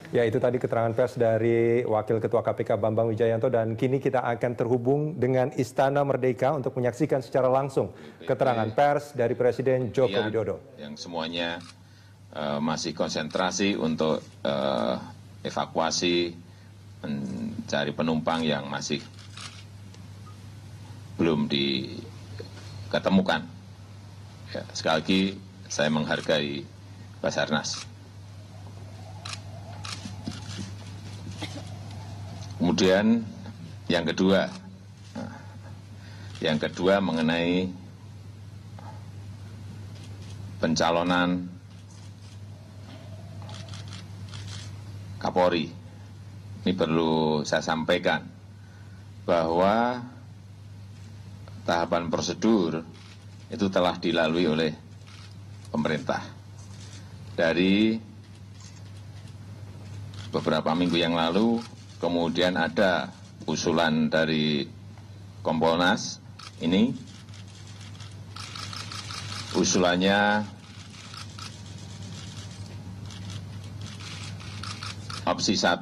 Ya, itu tadi keterangan pers dari Wakil Ketua KPK Bambang Wijayanto, dan kini kita akan terhubung dengan Istana Merdeka untuk menyaksikan secara langsung keterangan pers dari Presiden Joko Widodo. Yang semuanya masih konsentrasi untuk evakuasi, mencari penumpang yang masih belum diketemukan. Ya, sekali lagi saya menghargai Basarnas. Kemudian yang kedua mengenai pencalonan Kapolri. Ini perlu saya sampaikan bahwa tahapan prosedur itu telah dilalui oleh pemerintah. Dari beberapa minggu yang lalu, kemudian ada usulan dari Kompolnas. Ini usulannya opsi 1,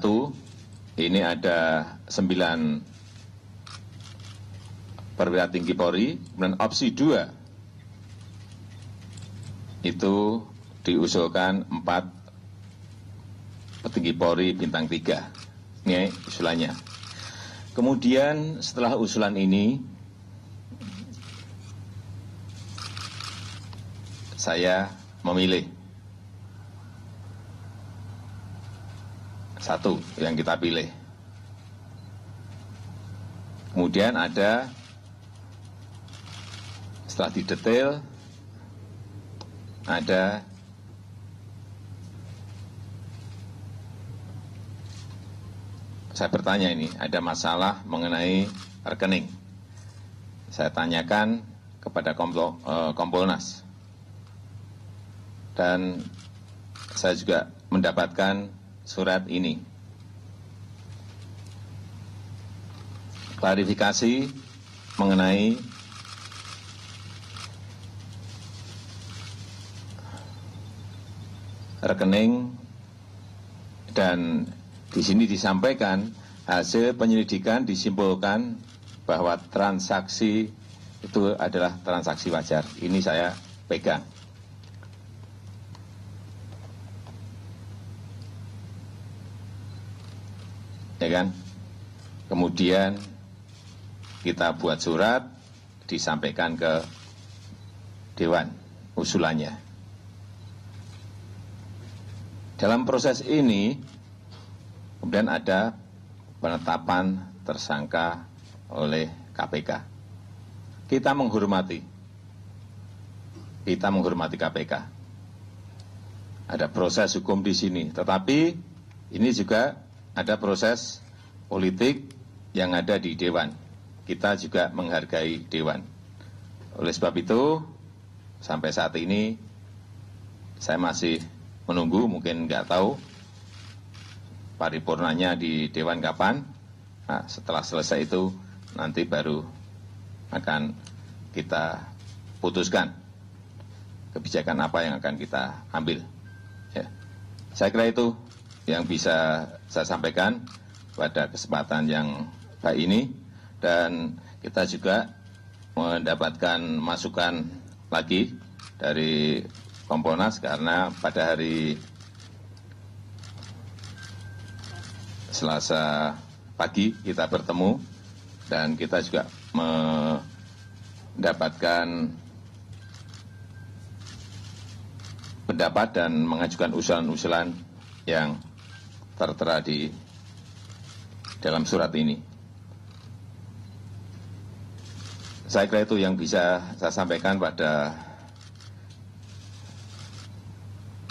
ini ada 9 perwira tinggi Polri, kemudian opsi 2 itu diusulkan 4 petinggi Polri bintang 3. Ini usulannya. Kemudian setelah usulan ini, saya memilih 1 yang kita pilih. Kemudian ada, setelah didetail, ada saya bertanya ini, ada masalah mengenai rekening. Saya tanyakan kepada Kompolnas. Dan saya juga mendapatkan surat ini. Klarifikasi mengenai rekening, dan di sini disampaikan hasil penyelidikan disimpulkan bahwa transaksi itu adalah transaksi wajar. Ini saya pegang. Ya kan? Kemudian kita buat surat, disampaikan ke Dewan usulannya. Dalam proses ini, kemudian ada penetapan tersangka oleh KPK. Kita menghormati KPK. Ada proses hukum di sini, tetapi ini juga ada proses politik yang ada di Dewan. Kita juga menghargai Dewan. Oleh sebab itu, sampai saat ini saya masih menunggu, mungkin nggak tahu paripurnanya di Dewan kapan. Nah, setelah selesai itu nanti baru akan kita putuskan kebijakan apa yang akan kita ambil. Ya. Saya kira itu yang bisa saya sampaikan pada kesempatan yang baik ini, dan kita juga mendapatkan masukan lagi dari Kompolnas karena pada hari Selasa pagi kita bertemu dan kita juga mendapatkan pendapat dan mengajukan usulan-usulan yang tertera di dalam surat ini. Saya kira itu yang bisa saya sampaikan pada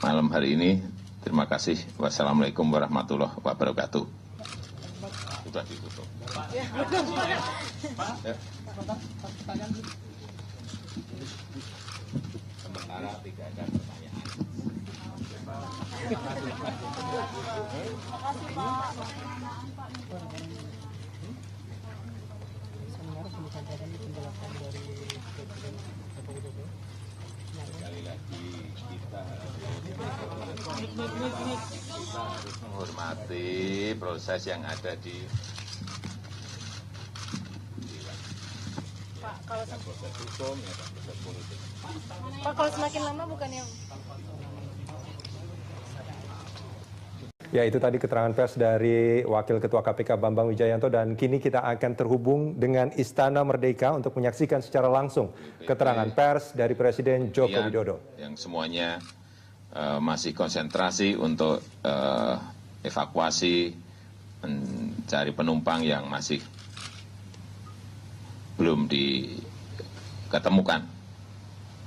malam hari ini. Terima kasih. Wassalamualaikum warahmatullahi wabarakatuh. Sudah ditutup. Sementara tidak ada pertanyaan. Terima kasih, Pak. Sebenarnya penjelasan dari Presiden Joko Widodo. sekali lagi kita harus menghormati proses yang ada di Pak, kalau proses hukum ya proses politik. Pak, kalau semakin lama bukannya Ya, itu tadi keterangan pers dari Wakil Ketua KPK Bambang Wijayanto, dan kini kita akan terhubung dengan Istana Merdeka untuk menyaksikan secara langsung keterangan pers dari Presiden Joko Widodo. Yang semuanya masih konsentrasi untuk evakuasi, mencari penumpang yang masih belum diketemukan.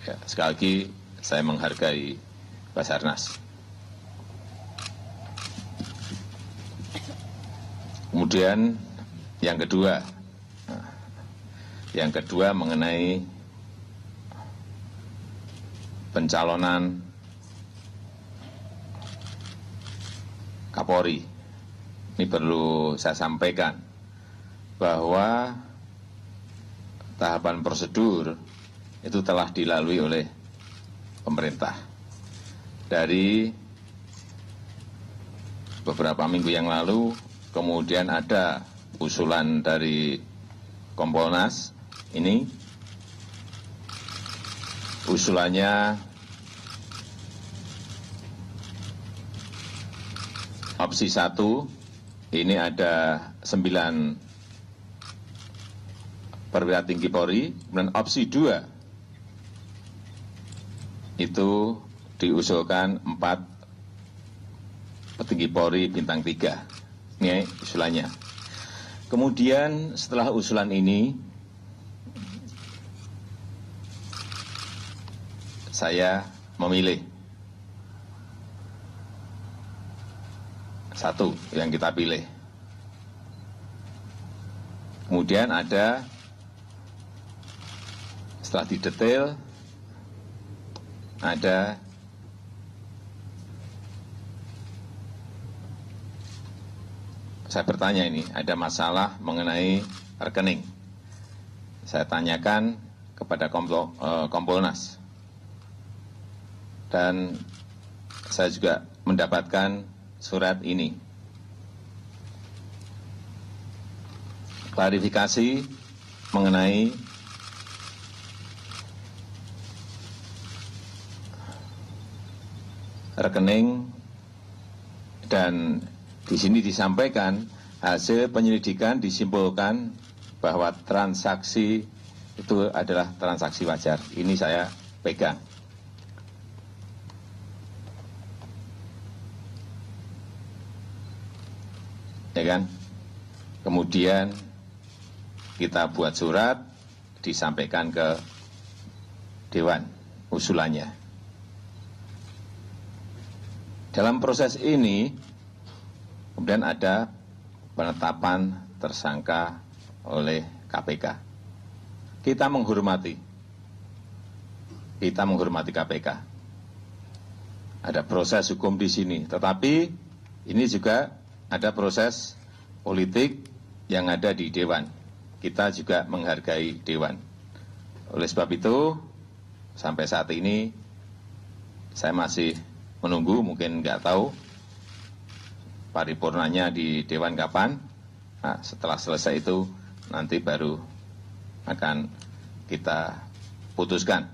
Ya, sekali lagi saya menghargai Basarnas. Kemudian yang kedua mengenai pencalonan Kapolri. Ini perlu saya sampaikan bahwa tahapan prosedur itu telah dilalui oleh pemerintah. Dari beberapa minggu yang lalu, kemudian ada usulan dari Kompolnas. Ini usulannya opsi 1, ini ada 9 perwira tinggi Polri, kemudian opsi 2 itu diusulkan 4 petinggi Polri bintang 3. Ini usulannya. Kemudian setelah usulan ini, saya memilih 1 yang kita pilih. Kemudian ada, setelah didetail, ada saya bertanya ini, ada masalah mengenai rekening. Saya tanyakan kepada Kompolnas. Dan saya juga mendapatkan surat ini. Klarifikasi mengenai rekening, dan di sini disampaikan hasil penyelidikan disimpulkan bahwa transaksi itu adalah transaksi wajar. Ini saya pegang. Ya kan? Kemudian kita buat surat, disampaikan ke Dewan usulannya. Dalam proses ini kemudian ada penetapan tersangka oleh KPK. Kita menghormati KPK. Ada proses hukum di sini, tetapi ini juga ada proses politik yang ada di Dewan. Kita juga menghargai Dewan. Oleh sebab itu, sampai saat ini saya masih menunggu, mungkin nggak tahu paripurnanya di Dewan kapan. Nah, setelah selesai itu nanti baru akan kita putuskan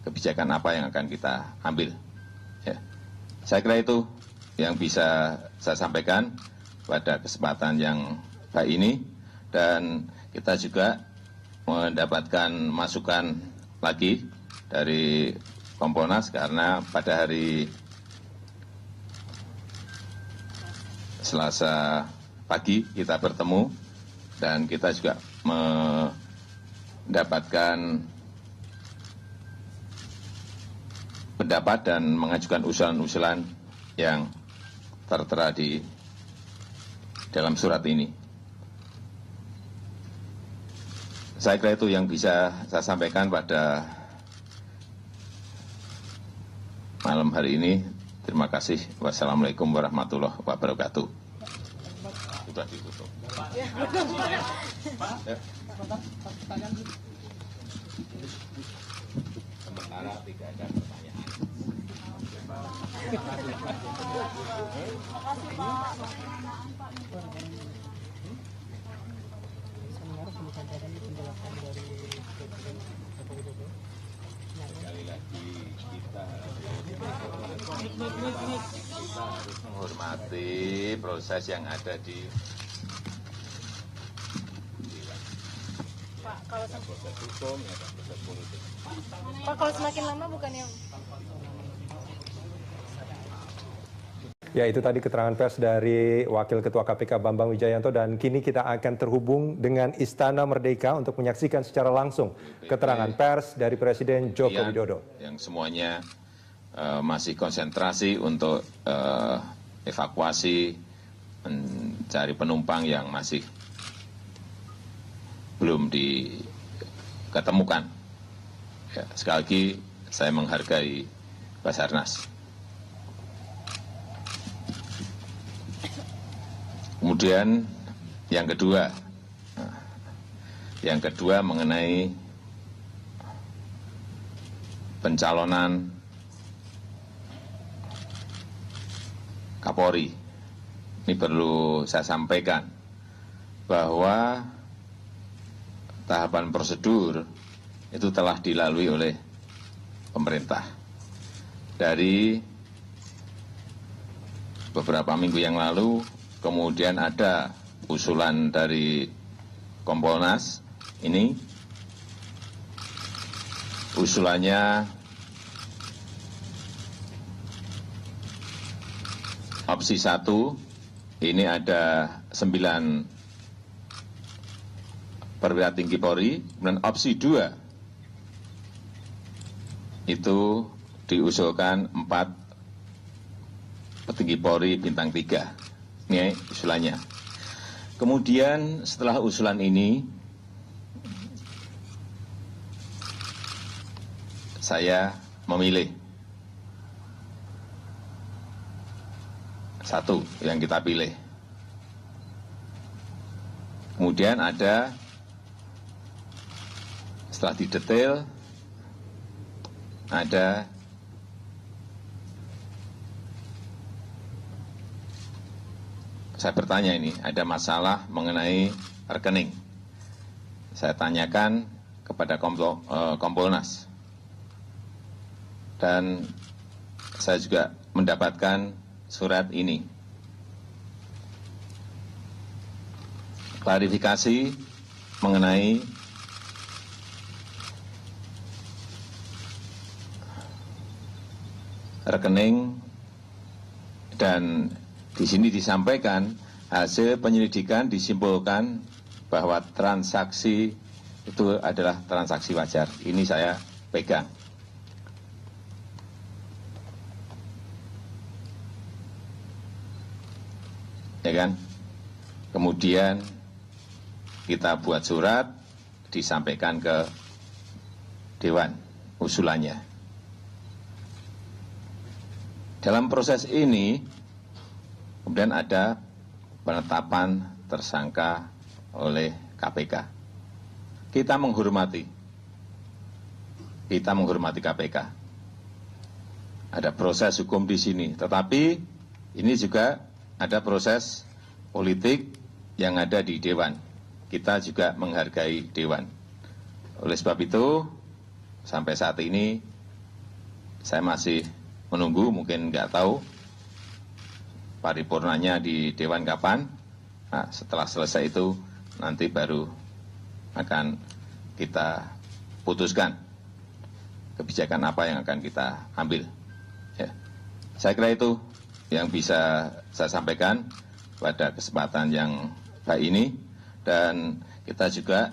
kebijakan apa yang akan kita ambil. Ya. Saya kira itu yang bisa saya sampaikan pada kesempatan yang baik ini, dan kita juga mendapatkan masukan lagi dari Kompolnas karena pada hari Selasa pagi kita bertemu dan kita juga mendapatkan pendapat dan mengajukan usulan-usulan yang tertera di dalam surat ini. Saya kira itu yang bisa saya sampaikan pada malam hari ini. Terima kasih. Wassalamualaikum warahmatullahi wabarakatuh. Sudah ditutup. Ya. sementara tidak ada pertanyaan. Sekali lagi kita harus menghormati proses yang ada di Pak, kalau proses hukum, ada proses politik. Pak, kalau semakin lama bukannya Ya, itu tadi keterangan pers dari Wakil Ketua KPK Bambang Wijayanto, dan kini kita akan terhubung dengan Istana Merdeka untuk menyaksikan secara langsung keterangan pers dari Presiden Joko Widodo. Yang semuanya masih konsentrasi untuk evakuasi, mencari penumpang yang masih belum diketemukan. Ya, sekali lagi saya menghargai Basarnas. Kemudian yang kedua mengenai pencalonan Kapolri. Ini perlu saya sampaikan bahwa tahapan prosedur itu telah dilalui oleh pemerintah. Dari beberapa minggu yang lalu, kemudian ada usulan dari Kompolnas. Ini usulannya opsi 1, ini ada 9 perwira tinggi Polri, kemudian opsi 2 itu diusulkan 4 petinggi Polri bintang 3. Ini usulannya. Kemudian setelah usulan ini, saya memilih 1 yang kita pilih. Kemudian ada, setelah didetail, ada saya bertanya ini, ada masalah mengenai rekening. Saya tanyakan kepada Kompolnas. Dan saya juga mendapatkan surat ini. Klarifikasi mengenai rekening, dan di sini disampaikan hasil penyelidikan disimpulkan bahwa transaksi itu adalah transaksi wajar. Ini saya pegang. Ya kan? Kemudian kita buat surat, disampaikan ke Dewan usulannya. Dalam proses ini, kemudian ada penetapan tersangka oleh KPK. Kita menghormati KPK. Ada proses hukum di sini, tetapi ini juga ada proses politik yang ada di Dewan. Kita juga menghargai Dewan. Oleh sebab itu, sampai saat ini saya masih menunggu, mungkin nggak tahu paripurnanya di Dewan kapan. Nah, setelah selesai itu nanti baru akan kita putuskan kebijakan apa yang akan kita ambil. Ya. Saya kira itu yang bisa saya sampaikan pada kesempatan yang baik ini, dan kita juga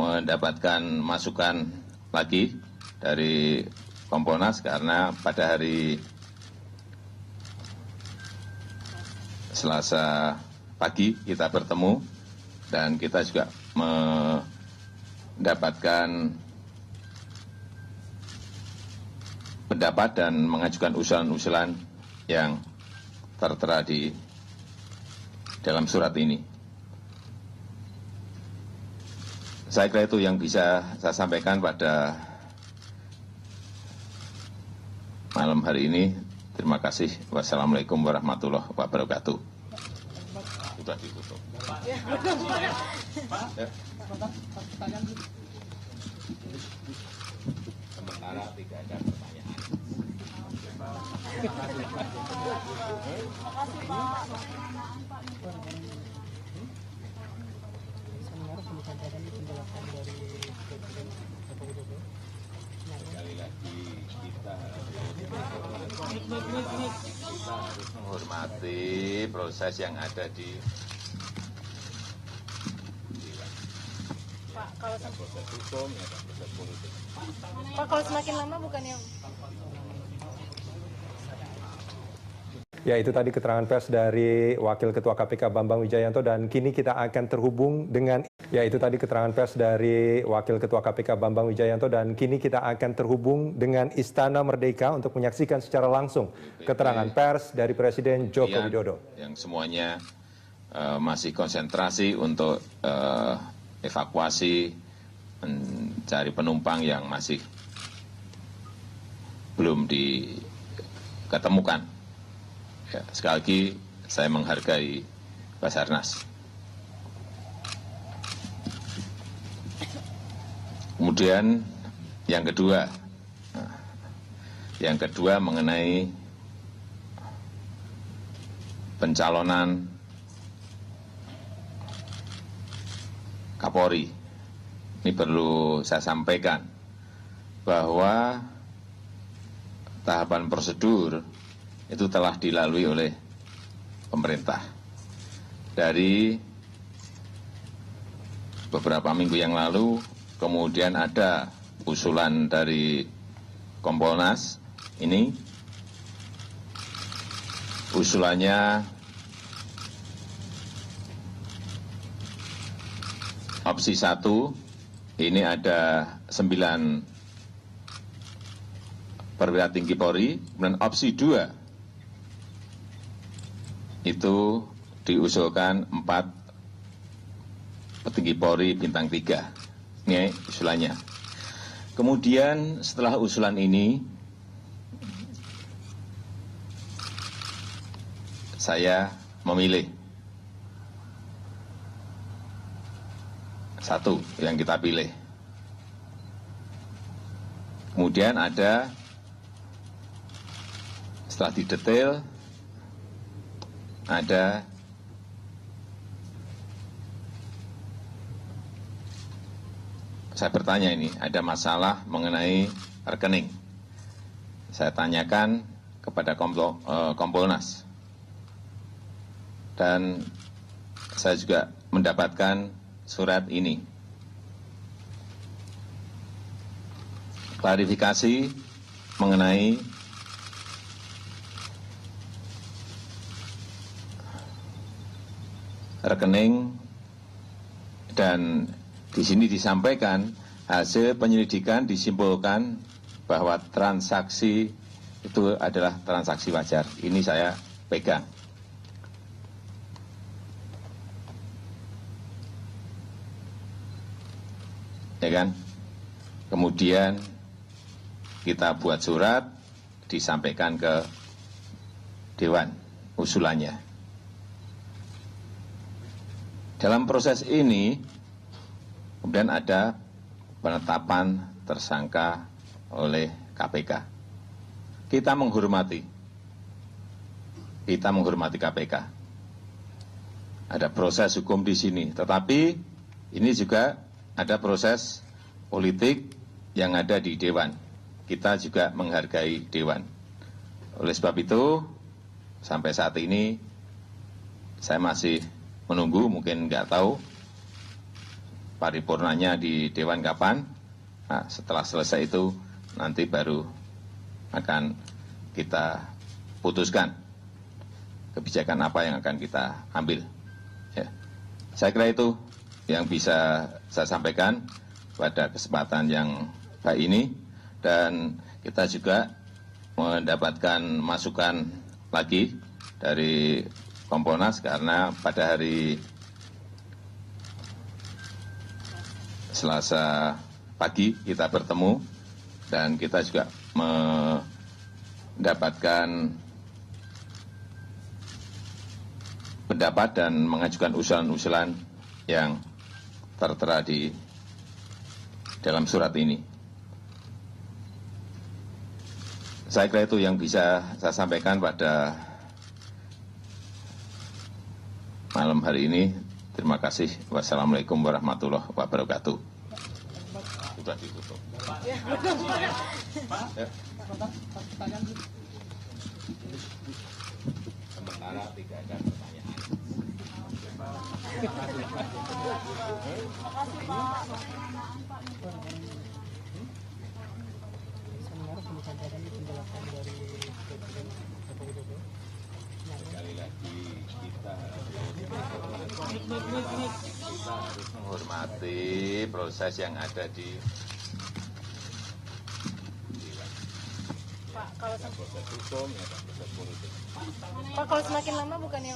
mendapatkan masukan lagi dari Kompolnas karena pada hari Selasa pagi kita bertemu dan kita juga mendapatkan pendapat dan mengajukan usulan-usulan yang tertera di dalam surat ini. Saya kira itu yang bisa saya sampaikan pada malam hari ini. Terima kasih. Wassalamualaikum warahmatullahi wabarakatuh. Sudah ditutup. Sementara tidak ada pertanyaan. Sekali lagi kita harus menghormati proses yang ada di Pak, kalau proses hukum, ya, proses politik. Pak, kalau semakin lama bukannya Ya, itu tadi keterangan pers dari Wakil Ketua KPK Bambang Wijayanto, dan kini kita akan terhubung dengan Istana Merdeka untuk menyaksikan secara langsung keterangan pers dari Presiden Joko Widodo. Yang semuanya masih konsentrasi untuk evakuasi, mencari penumpang yang masih belum diketemukan. Ya, sekali lagi saya menghargai Basarnas. Kemudian yang kedua mengenai pencalonan Kapolri. Ini perlu saya sampaikan bahwa tahapan prosedur itu telah dilalui oleh pemerintah. Dari beberapa minggu yang lalu, kemudian ada usulan dari Kompolnas. Ini usulannya opsi 1, ini ada 9 perwira tinggi Polri, kemudian opsi 2 itu diusulkan 4 petinggi Polri bintang 3. Ini usulannya. Kemudian setelah usulan ini, saya memilih 1 yang kita pilih. Kemudian ada, setelah didetail, ada saya bertanya ini, ada masalah mengenai rekening. Saya tanyakan kepada Kompolnas. Dan saya juga mendapatkan surat ini. Klarifikasi mengenai rekening, dan di sini disampaikan hasil penyelidikan disimpulkan bahwa transaksi itu adalah transaksi wajar. Ini saya pegang. Ya kan? Kemudian kita buat surat, disampaikan ke Dewan usulannya. Dalam proses ini, kemudian ada penetapan tersangka oleh KPK. Kita menghormati KPK. Ada proses hukum di sini, tetapi ini juga ada proses politik yang ada di Dewan. Kita juga menghargai Dewan. Oleh sebab itu, sampai saat ini saya masih menunggu, mungkin nggak tahu paripurnanya di Dewan kapan. Nah, setelah selesai itu nanti baru akan kita putuskan kebijakan apa yang akan kita ambil. Ya. Saya kira itu yang bisa saya sampaikan pada kesempatan yang baik ini, dan kita juga mendapatkan masukan lagi dari Kompolnas karena pada hari Selasa pagi kita bertemu dan kita juga mendapatkan pendapat dan mengajukan usulan-usulan yang tertera di dalam surat ini. Saya kira itu yang bisa saya sampaikan pada malam hari ini. Terima kasih. Wassalamualaikum warahmatullahi wabarakatuh. Sudah ditutup. Sementara tidak ada pertanyaan. Sekali lagi kita harus menghormati proses yang ada di Pak, kalau proses hukum, ya proses politik. Pak, kalau semakin lama bukannya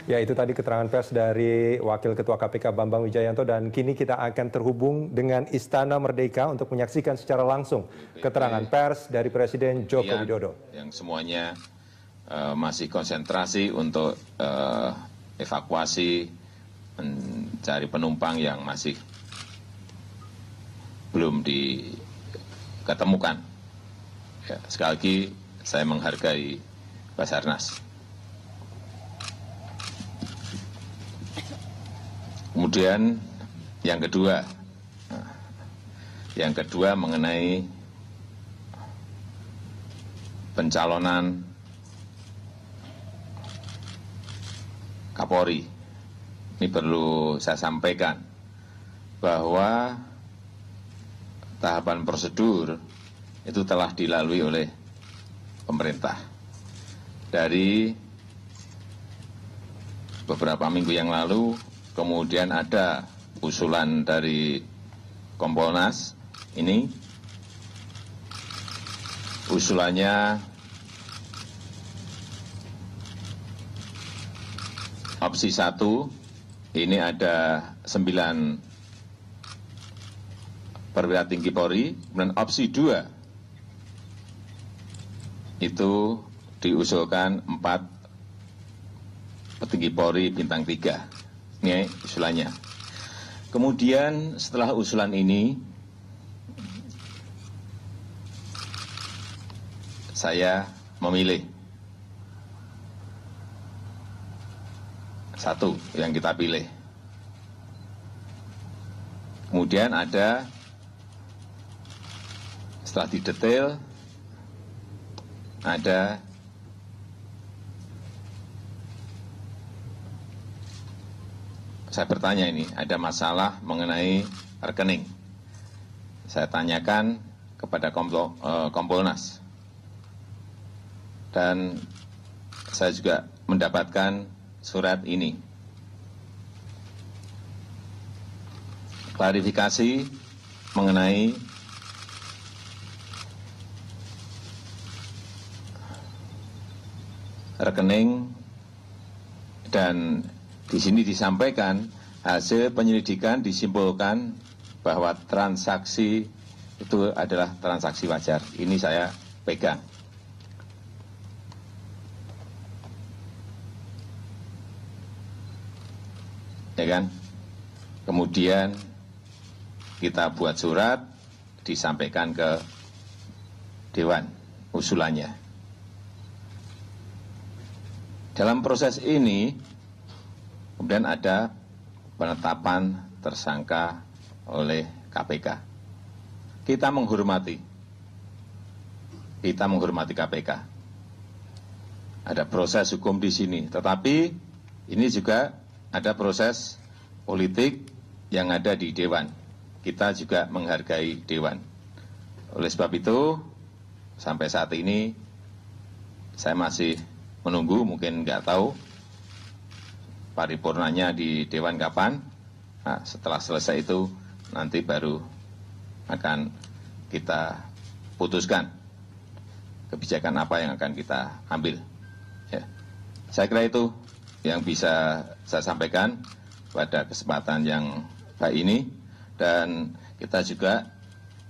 Ya, itu tadi keterangan pers dari Wakil Ketua KPK Bambang Wijayanto, dan kini kita akan terhubung dengan Istana Merdeka untuk menyaksikan secara langsung keterangan pers dari Presiden Joko Widodo. Yang semuanya masih konsentrasi untuk evakuasi, mencari penumpang yang masih belum diketemukan. Ya, sekali lagi saya menghargai Basarnas. Kemudian yang kedua mengenai pencalonan Kapolri. Ini perlu saya sampaikan bahwa tahapan prosedur itu telah dilalui oleh pemerintah. Dari beberapa minggu yang lalu, kemudian ada usulan dari Kompolnas. Ini usulannya opsi 1, ini ada 9 perwira tinggi Polri. Kemudian opsi 2 itu diusulkan 4 petinggi Polri bintang 3. Ini usulannya. Kemudian setelah usulan ini, saya memilih satu yang kita pilih. Kemudian ada, setelah didetail, ada saya bertanya ini, ada masalah mengenai rekening. Saya tanyakan kepada Kompolnas. Dan saya juga mendapatkan surat ini. Klarifikasi mengenai rekening, dan di sini disampaikan hasil penyelidikan disimpulkan bahwa transaksi itu adalah transaksi wajar. Ini saya pegang. Ya kan? Kemudian kita buat surat, disampaikan ke Dewan usulannya. Dalam proses ini, kemudian ada penetapan tersangka oleh KPK. Kita menghormati KPK. Ada proses hukum di sini, tetapi ini juga ada proses politik yang ada di Dewan. Kita juga menghargai Dewan. Oleh sebab itu, sampai saat ini saya masih menunggu, mungkin nggak tahu paripurnanya di Dewan kapan. Nah, setelah selesai itu nanti baru akan kita putuskan kebijakan apa yang akan kita ambil. Ya. Saya kira itu yang bisa saya sampaikan pada kesempatan yang baik ini, dan kita juga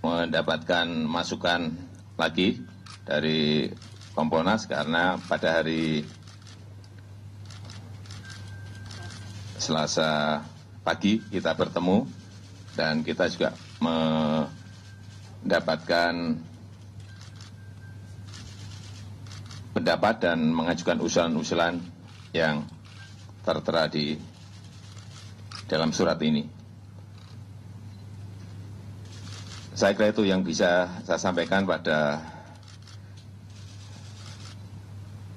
mendapatkan masukan lagi dari Kompolnas karena pada hari Selasa pagi kita bertemu dan kita juga mendapatkan pendapat dan mengajukan usulan-usulan yang tertera di dalam surat ini. Saya kira itu yang bisa saya sampaikan pada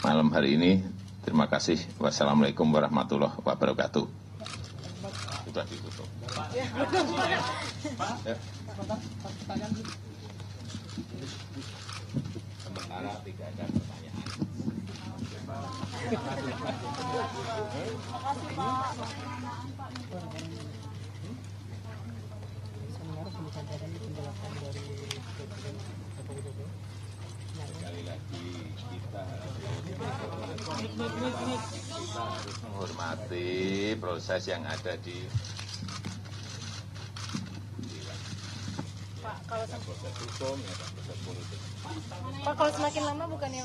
malam hari ini. Terima kasih. Wassalamualaikum warahmatullahi wabarakatuh. Sudah ditutup. Sementara tidak ada pertanyaan. Sekali lagi kita harus menghormati proses yang ada di Pak, kalau proses hukum, ya, proses politik. Pak, kalau semakin lama bukannya